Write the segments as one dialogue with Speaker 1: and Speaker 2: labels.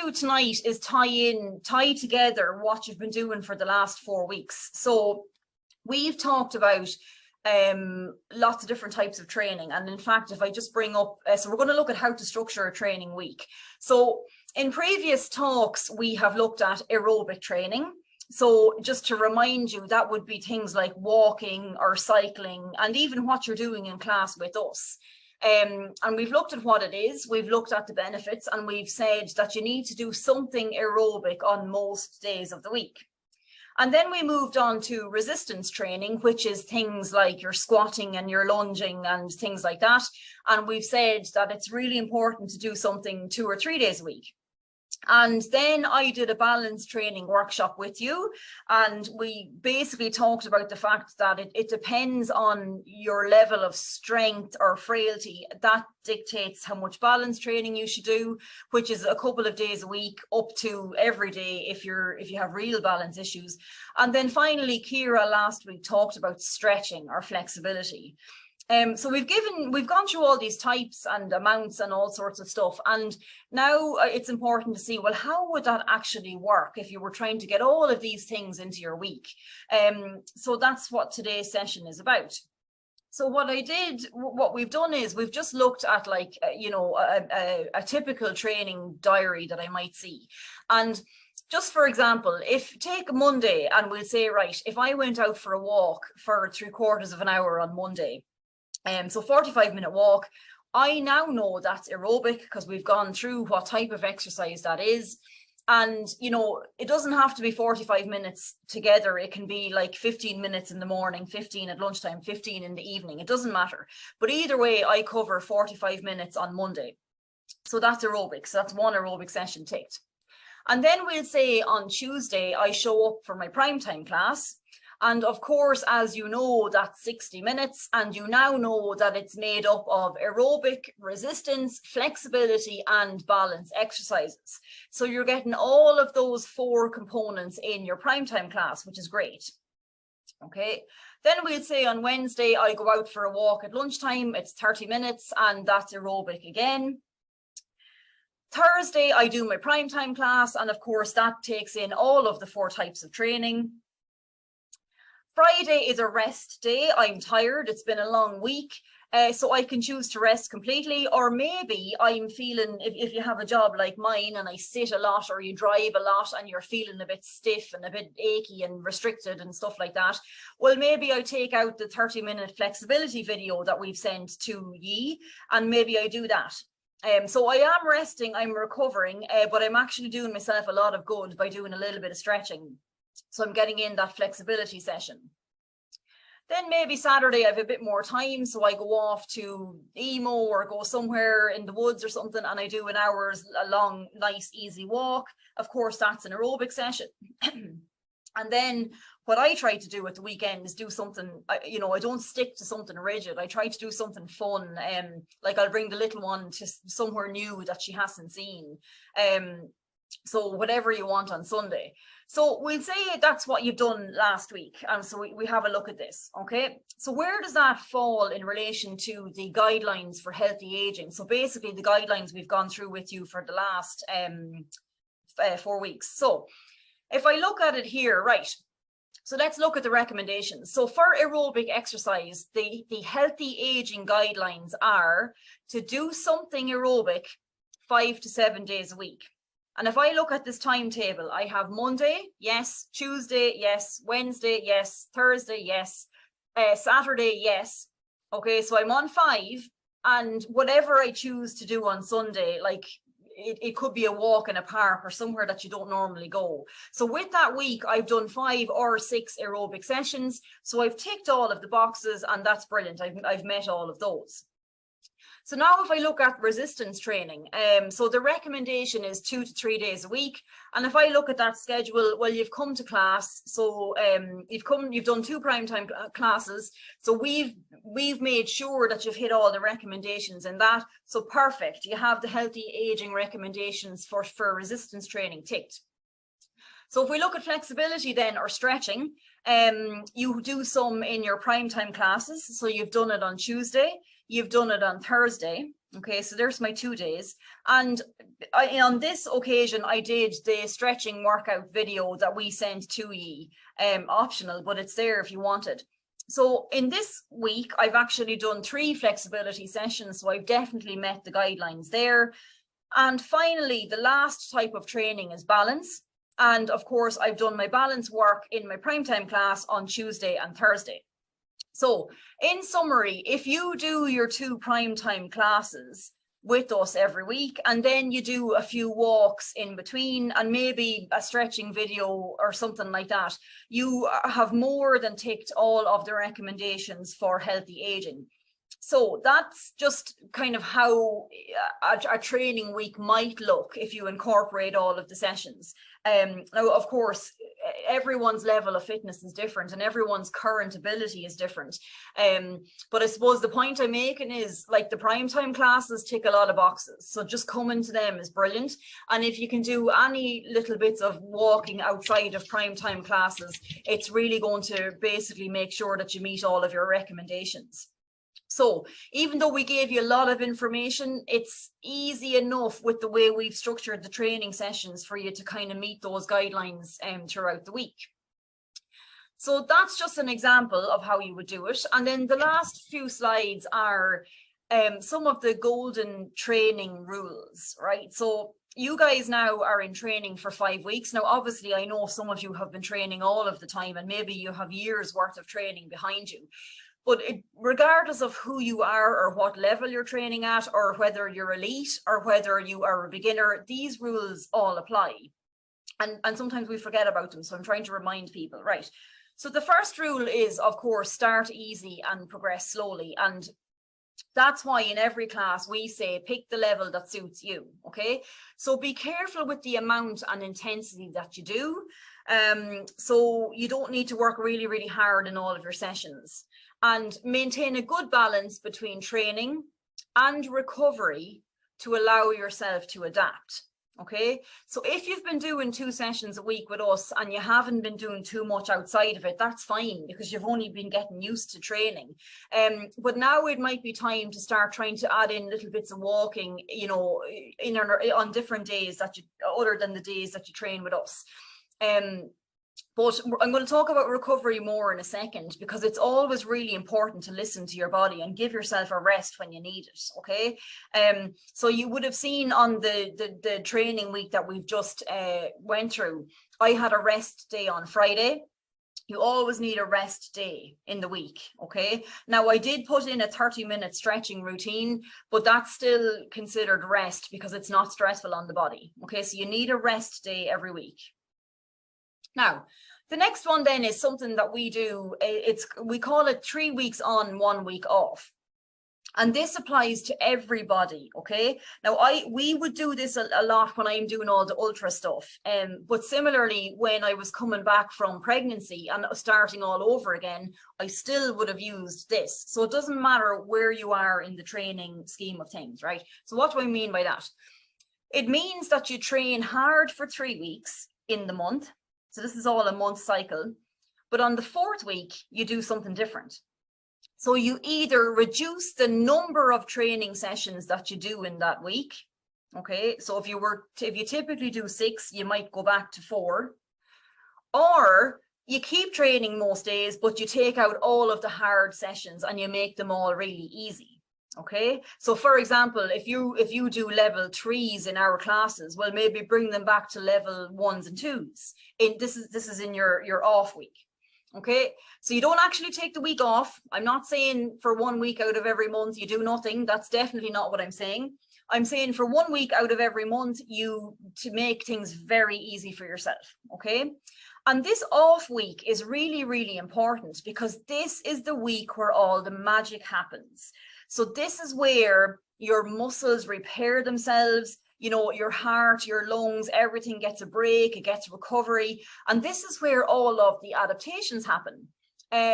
Speaker 1: do tonight is tie together what you've been doing for the last 4 weeks. So we've talked about lots of different types of training. And in fact, if I just bring up, so we're going to look at how to structure a training week. So in previous talks, we have looked at aerobic training. So just to remind you, that would be things like walking or cycling, and even what you're doing in class with us. And we've looked at what it is, we've looked at the benefits, and we've said that you need to do something aerobic on most days of the week. And then we moved on to resistance training, which is things like your squatting and your lunging and things like that. And we've said that it's really important to do something 2 or 3 days a week. And then I did a balance training workshop with you, and we basically talked about the fact that it depends on your level of strength or frailty. That dictates how much balance training you should do, which is a couple of days a week up to every day if you have real balance issues. And then finally, Kira last week talked about stretching or flexibility. So we've gone through all these types and amounts and all sorts of stuff, and now it's important to see, well, how would that actually work if you were trying to get all of these things into your week? So that's what today's session is about. So what we've done is we've just looked at, like, a typical training diary that I might see. And just for example, take Monday, and we'll say, right, if I went out for a walk for 3/4 of an hour on Monday, so 45-minute walk, I now know that's aerobic because we've gone through what type of exercise that is. And, it doesn't have to be 45 minutes together. It can be like 15 minutes in the morning, 15 at lunchtime, 15 in the evening. It doesn't matter. But either way, I cover 45 minutes on Monday. So that's aerobic. So that's one aerobic session ticked. And then we'll say on Tuesday, I show up for my primetime class. And of course, as you know, that's 60 minutes, and you now know that it's made up of aerobic, resistance, flexibility, and balance exercises. So you're getting all of those 4 components in your primetime class, which is great. Okay, then we'll say on Wednesday, I go out for a walk at lunchtime. It's 30 minutes, and that's aerobic again. Thursday, I do my primetime class, and of course, that takes in all of the 4 types of training. Friday is a rest day. I'm tired. It's been a long week. So I can choose to rest completely, or maybe I'm feeling, if you have a job like mine and I sit a lot or you drive a lot and you're feeling a bit stiff and a bit achy and restricted and stuff like that, well, maybe I take out the 30-minute flexibility video that we've sent to ye, and maybe I do that. So I am resting, I'm recovering, but I'm actually doing myself a lot of good by doing a little bit of stretching. So I'm getting in that flexibility session. Then maybe Saturday I have a bit more time, so I go off to emo or go somewhere in the woods or something, and I do an hour's long, nice, easy walk. Of course, that's an aerobic session. And then what I try to do at the weekend is do something, I don't stick to something rigid. I try to do something fun. Like I'll bring the little one to somewhere new that she hasn't seen. So whatever you want on Sunday. So we'll say that's what you've done last week. And so we have a look at this. Okay. So where does that fall in relation to the guidelines for healthy aging? So basically the guidelines we've gone through with you for the last 4 weeks. So if I look at it here, right. So let's look at the recommendations. So for aerobic exercise, the healthy aging guidelines are to do something aerobic 5 to 7 days a week. And if I look at this timetable, I have Monday, yes, Tuesday, yes, Wednesday, yes, Thursday, yes, Saturday, yes. Okay, so I'm on 5, and whatever I choose to do on Sunday, like it could be a walk in a park or somewhere that you don't normally go. So with that week, I've done 5 or 6 aerobic sessions. So I've ticked all of the boxes, and that's brilliant. I've met all of those. So now if I look at resistance training, so the recommendation is 2 to 3 days a week. And if I look at that schedule, well, you've come to class. So you've done 2 primetime classes. So we've made sure that you've hit all the recommendations in that. So perfect. You have the healthy aging recommendations for resistance training ticked. So if we look at flexibility then, or stretching, you do some in your primetime classes. So you've done it on Tuesday. You've done it on Thursday. Okay, so there's my 2 days. And on this occasion, I did the stretching workout video that we sent to you, optional, but it's there if you want it. So in this week, I've actually done 3 flexibility sessions. So I've definitely met the guidelines there. And finally, the last type of training is balance. And of course, I've done my balance work in my primetime class on Tuesday and Thursday. So in summary, if you do your 2 primetime classes with us every week, and then you do a few walks in between and maybe a stretching video or something like that, you have more than ticked all of the recommendations for healthy aging. So that's just kind of how a training week might look if you incorporate all of the sessions. Now, of course, everyone's level of fitness is different and everyone's current ability is different. But I suppose the point I'm making is, like, the primetime classes tick a lot of boxes. So just coming to them is brilliant. And if you can do any little bits of walking outside of primetime classes, it's really going to basically make sure that you meet all of your recommendations. So even though we gave you a lot of information, it's easy enough with the way we've structured the training sessions for you to kind of meet those guidelines throughout the week. So that's just an example of how you would do it. And then the last few slides are some of the golden training rules, right? So you guys now are in training for 5 weeks. Now, obviously, I know some of you have been training all of the time and maybe you have years worth of training behind you. But regardless of who you are or what level you're training at, or whether you're elite or whether you are a beginner, these rules all apply. And sometimes we forget about them. So I'm trying to remind people, right? So the first rule is, of course, start easy and progress slowly. And that's why in every class we say pick the level that suits you. Okay, so be careful with the amount and intensity that you do. So you don't need to work really, really hard in all of your sessions. And maintain a good balance between training and recovery to allow yourself to adapt. Okay, so if you've been doing 2 sessions a week with us and you haven't been doing too much outside of it, that's fine, because you've only been getting used to training. But now it might be time to start trying to add in little bits of walking, you know, on different days that you, other than the days that you train with us. But I'm going to talk about recovery more in a second, because it's always really important to listen to your body and give yourself a rest when you need it. Okay. So you would have seen on the training week that we've just went through, I had a rest day on Friday. You always need a rest day in the week. Okay. Now, I did put in a 30-minute stretching routine, but that's still considered rest because it's not stressful on the body. Okay. So you need a rest day every week. Now, the next one then is something that we do. We call it 3 weeks on, 1 week off. And this applies to everybody, okay? Now, we would do this a lot when I'm doing all the ultra stuff. But similarly, when I was coming back from pregnancy and starting all over again, I still would have used this. So it doesn't matter where you are in the training scheme of things, right? So what do I mean by that? It means that you train hard for 3 weeks in the month. So this is all a month cycle, but on the 4th week, you do something different. So you either reduce the number of training sessions that you do in that week. Okay. So if you typically do 6, you might go back to 4, or you keep training most days, but you take out all of the hard sessions and you make them all really easy. Okay, so for example, if you do level 3s in our classes, well, maybe bring them back to level 1s and 2s. This is in your off week. Okay, so you don't actually take the week off. I'm not saying for 1 week out of every month you do nothing. That's definitely not what I'm saying. I'm saying for 1 week out of every month, to make things very easy for yourself. Okay. And this off week is really, really important, because this is the week where all the magic happens. So this is where your muscles repair themselves, you know, your heart, your lungs, everything gets a break, it gets recovery. And this is where all of the adaptations happen.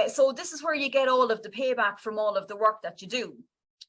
Speaker 1: So this is where you get all of the payback from all of the work that you do.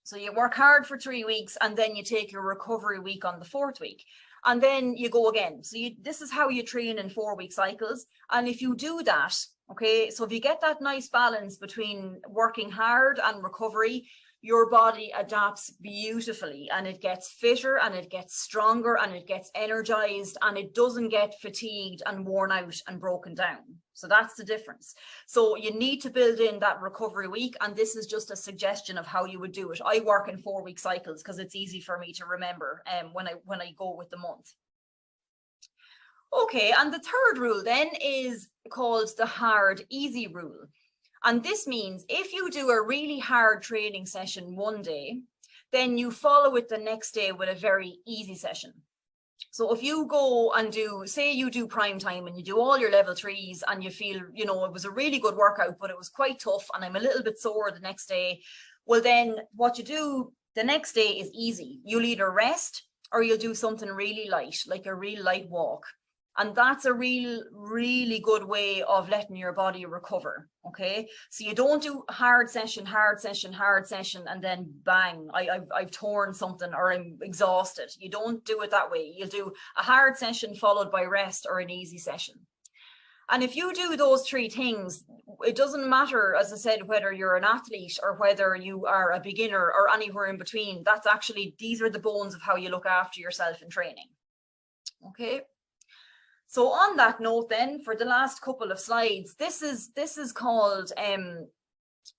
Speaker 1: So you work hard for 3 weeks and then you take your recovery week on the 4th week. And then you go again. So this is how you train in 4-week cycles. And if you do that, okay, so if you get that nice balance between working hard and recovery, your body adapts beautifully and it gets fitter and it gets stronger and it gets energized and it doesn't get fatigued and worn out and broken down. So that's the difference. So you need to build in that recovery week, and this is just a suggestion of how you would do it. I work in 4-week cycles because it's easy for me to remember when I go with the month. Okay, and the third rule then is called the hard easy rule. And this means if you do a really hard training session one day, then you follow it the next day with a very easy session. So if you go and say you do prime time and you do all your level 3s and you feel, you know, it was a really good workout, but it was quite tough and I'm a little bit sore the next day, well, then what you do the next day is easy. You'll either rest or you'll do something really light, like a real light walk. And that's a really good way of letting your body recover. Okay, so you don't do hard session, and then bang, I've torn something or I'm exhausted. You don't do it that way. You'll do a hard session followed by rest or an easy session. And if you do those 3 things, it doesn't matter, as I said, whether you're an athlete or whether you are a beginner or anywhere in between. That's actually, these are the bones of how you look after yourself in training. Okay. So on that note then, for the last couple of slides, this is called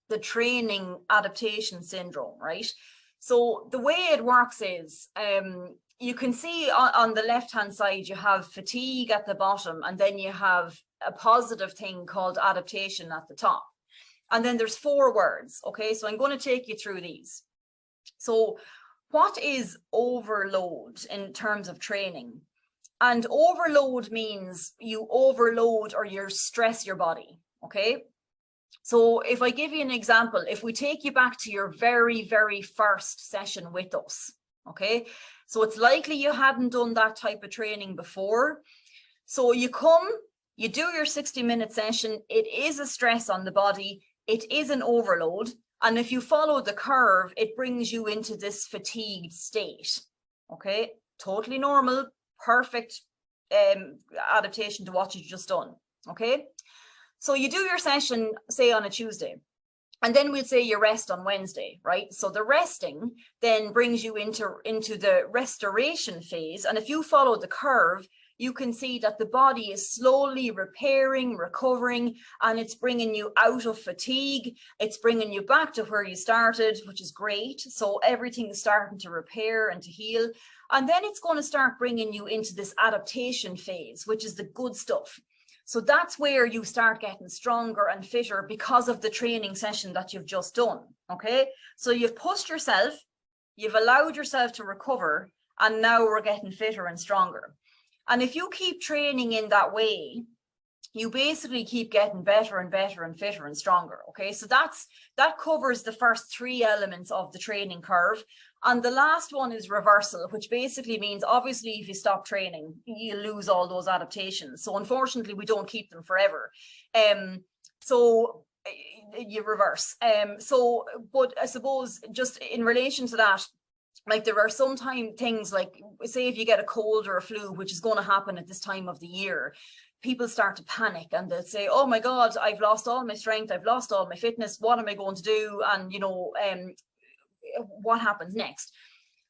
Speaker 1: the training adaptation syndrome, right? So the way it works is you can see on the left-hand side, you have fatigue at the bottom, and then you have a positive thing called adaptation at the top. And then there's 4 words, okay? So I'm going to take you through these. So what is overload in terms of training? And overload means you overload or you stress your body, okay? So if I give you an example, if we take you back to your very first session with us, okay? So it's likely you hadn't done that type of training before. So you come, you do your 60-minute session, it is a stress on the body, it is an overload, and if you follow the curve, it brings you into this fatigued state, okay? Totally normal. Perfect adaptation to what you've just done. Okay, so you do your session, say on a Tuesday, and then we'll say you rest on Wednesday, right? So the resting then brings you into the restoration phase, and if you follow the curve, you can see that the body is slowly repairing, recovering, and it's bringing you out of fatigue. It's bringing you back to where you started, which is great. So everything is starting to repair and to heal. And then it's going to start bringing you into this adaptation phase, which is the good stuff. So that's where you start getting stronger and fitter because of the training session that you've just done. Okay, so you've pushed yourself, you've allowed yourself to recover, and now we're getting fitter and stronger. And if you keep training in that way, you basically keep getting better and better and fitter and stronger. Okay, so that covers the first 3 elements of the training curve. And the last one is reversal, which basically means, obviously, if you stop training, you lose all those adaptations. So unfortunately, we don't keep them forever. So you reverse. But I suppose just in relation to that, like there are sometimes things like, say if you get a cold or a flu, which is going to happen at this time of the year, people start to panic and they'll say, oh my God, I've lost all my strength, I've lost all my fitness, what am I going to do? And, you know, what happens next?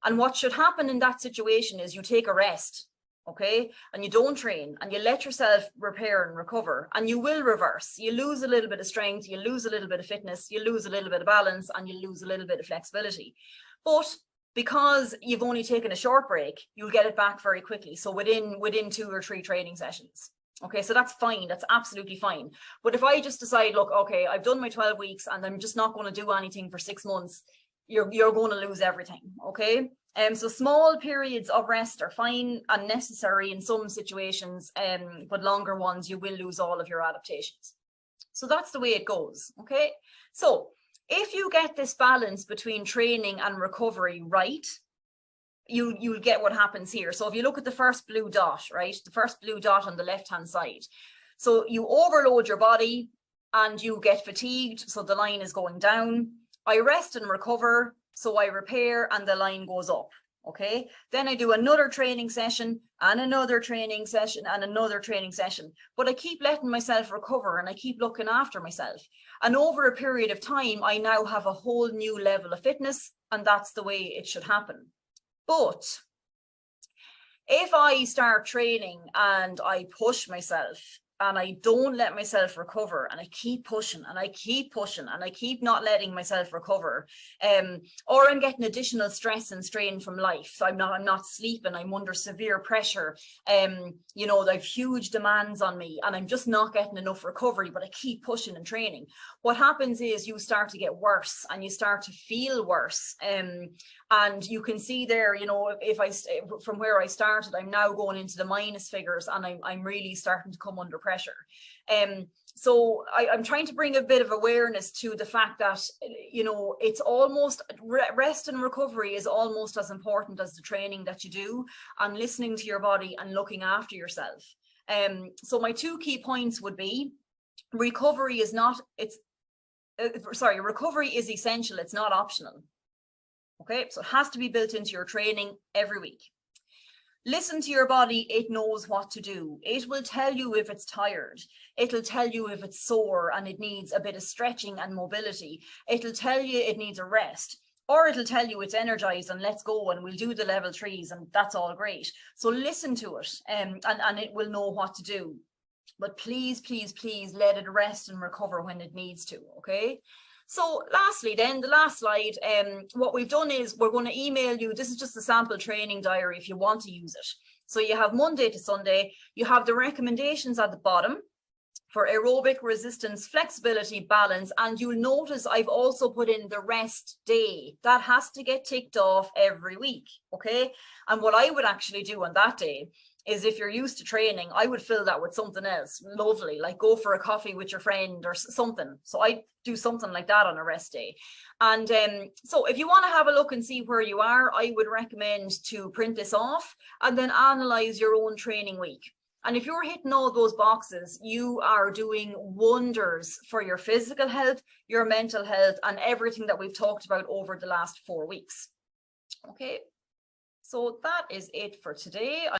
Speaker 1: And what should happen in that situation is you take a rest, okay? And you don't train and you let yourself repair and recover, and you will reverse. You lose a little bit of strength, you lose a little bit of fitness, you lose a little bit of balance, and you lose a little bit of flexibility. But because you've only taken a short break, you'll get it back very quickly. So within 2 or 3 training sessions. Okay, so that's fine. That's absolutely fine. But if I just decide, look, okay, I've done my 12 weeks and I'm just not going to do anything for 6 months, you're going to lose everything. Okay. So small periods of rest are fine and necessary in some situations, but longer ones, you will lose all of your adaptations. So that's the way it goes. Okay. So if you get this balance between training and recovery right, you'll get what happens here. So if you look at the first blue dot, right, the first blue dot on the left-hand side. So you overload your body and you get fatigued. So the line is going down. I rest and recover. So I repair and the line goes up. Okay. Then I do another training session and another training session and another training session. But I keep letting myself recover and I keep looking after myself. And over a period of time, I now have a whole new level of fitness, and that's the way it should happen. But if I start training and I push myself and I don't let myself recover, and I keep pushing and I keep pushing and I keep not letting myself recover, or I'm getting additional stress and strain from life. I'm not sleeping, I'm under severe pressure, you know, I've huge demands on me and I'm just not getting enough recovery, but I keep pushing and training. What happens is you start to get worse and you start to feel worse. And you can see there, you know, if I, from where I started, I'm now going into the minus figures, and I'm really starting to come under pressure. So I'm trying to bring a bit of awareness to the fact that, you know, it's almost, rest and recovery is almost as important as the training that you do, and listening to your body and looking after yourself. So my 2 key points would be, recovery is not, recovery is essential, it's not optional. Okay, so it has to be built into your training every week. Listen to your body, it knows what to do. It will tell you if it's tired. It'll tell you if it's sore and it needs a bit of stretching and mobility. It'll tell you it needs a rest. Or it'll tell you it's energized and let's go and we'll do the level 3s and that's all great. So listen to it, and it will know what to do. But please, please, please let it rest and recover when it needs to, okay? So lastly then, the last slide, what we've done is we're going to email you. This is just a sample training diary if you want to use it. So you have Monday to Sunday, you have the recommendations at the bottom for aerobic, resistance, flexibility, balance, and you'll notice I've also put in the rest day. That has to get ticked off every week, okay? And what I would actually do on that day is, if you're used to training, I would fill that with something else lovely, like go for a coffee with your friend or something. So I do something like that on a rest day. And so if you want to have a look and see where you are, I would recommend to print this off and then analyze your own training week. And if you're hitting all those boxes, you are doing wonders for your physical health, your mental health, and everything that we've talked about over the last 4 weeks. Okay, so that is it for today.